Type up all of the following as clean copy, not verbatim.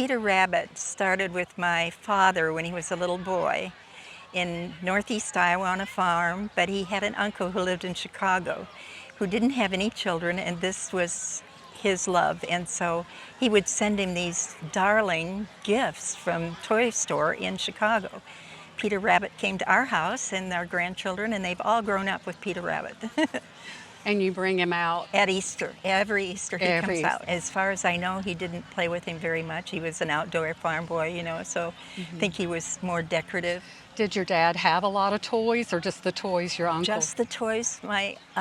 Peter Rabbit started with my father when he was a little boy in northeast Iowa on a farm, but he had an uncle who lived in Chicago who didn't have any children, and this was his love. And so he would send him these darling gifts from toy store in Chicago. Peter Rabbit came to our house and our grandchildren, and they've all grown up with Peter Rabbit. And you bring him out? At Easter. Every Easter he comes out. As far as I know, he didn't play with him very much. He was an outdoor farm boy, you know, so I think he was more decorative. Did your dad have a lot of toys, or just the toys your uncle? Just the toys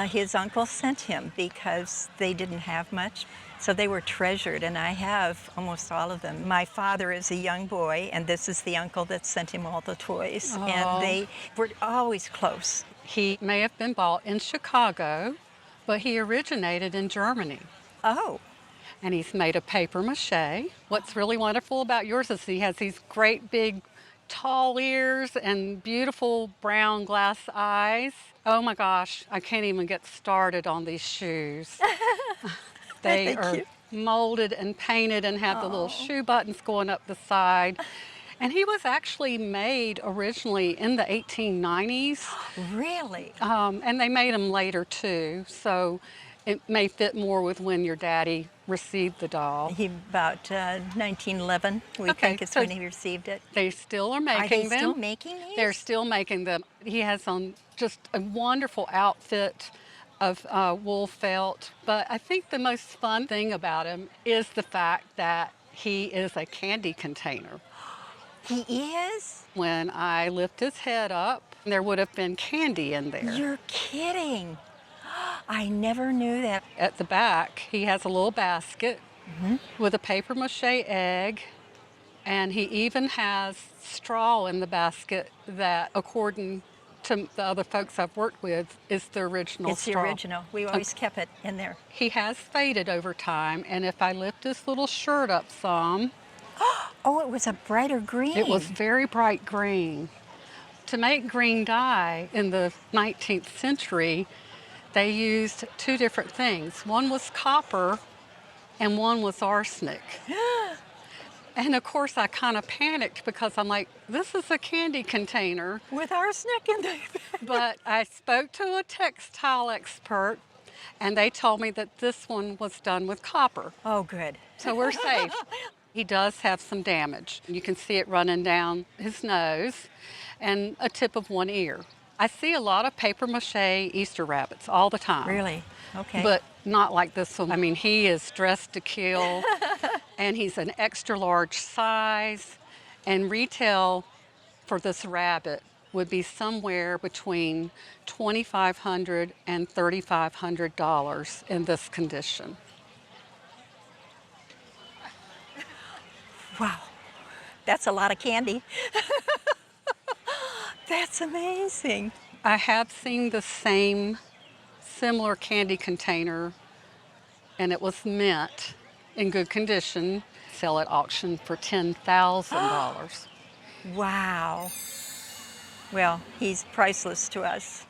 his uncle sent him, because they didn't have much. So they were treasured, and I have almost all of them. My father is a young boy, and this is the uncle that sent him all the toys. Oh. And they were always close. He may have been bought in Chicago, but he originated in Germany. Oh. And he's made of paper mache. What's really wonderful about yours is he has these great big tall ears and beautiful brown glass eyes. Oh my gosh, I can't even get started on these shoes. They are molded and painted and have the little shoe buttons going up the side. And he was actually made originally in the 1890s. Really? And they made them later too, so it may fit more with when your daddy received the doll. About 1911, we think is when he received it. They still are making them. Are they still making these? They're still making them. He has on just a wonderful outfit of wool felt, but I think the most fun thing about him is the fact that he is a candy container. He is? When I lift his head up, there would have been candy in there. You're kidding. I never knew that. At the back, he has a little basket with a paper mache egg, and he even has straw in the basket that, according to the other folks I've worked with, is the original straw. It's the original. We always kept it in there. He has faded over time, and if I lift this little shirt up some... Oh, it was a brighter green. It was very bright green. To make green dye in the 19th century, they used two different things. One was copper and one was arsenic. And of course I kind of panicked because I'm like, this is a candy container. With arsenic in there. But I spoke to a textile expert and they told me that this one was done with copper. Oh, good. So we're safe. He does have some damage. You can see it running down his nose and a tip of one ear. I see a lot of paper mache Easter rabbits all the time. Really? Okay. But not like this one. I mean, he is dressed to kill, and he's an extra large size, and retail for this rabbit would be somewhere between $2,500 and $3,500 in this condition. Wow, that's a lot of candy. That's amazing. I have seen the same similar candy container, and it was mint in good condition, sell at auction for $10,000. Wow. Well, he's priceless to us.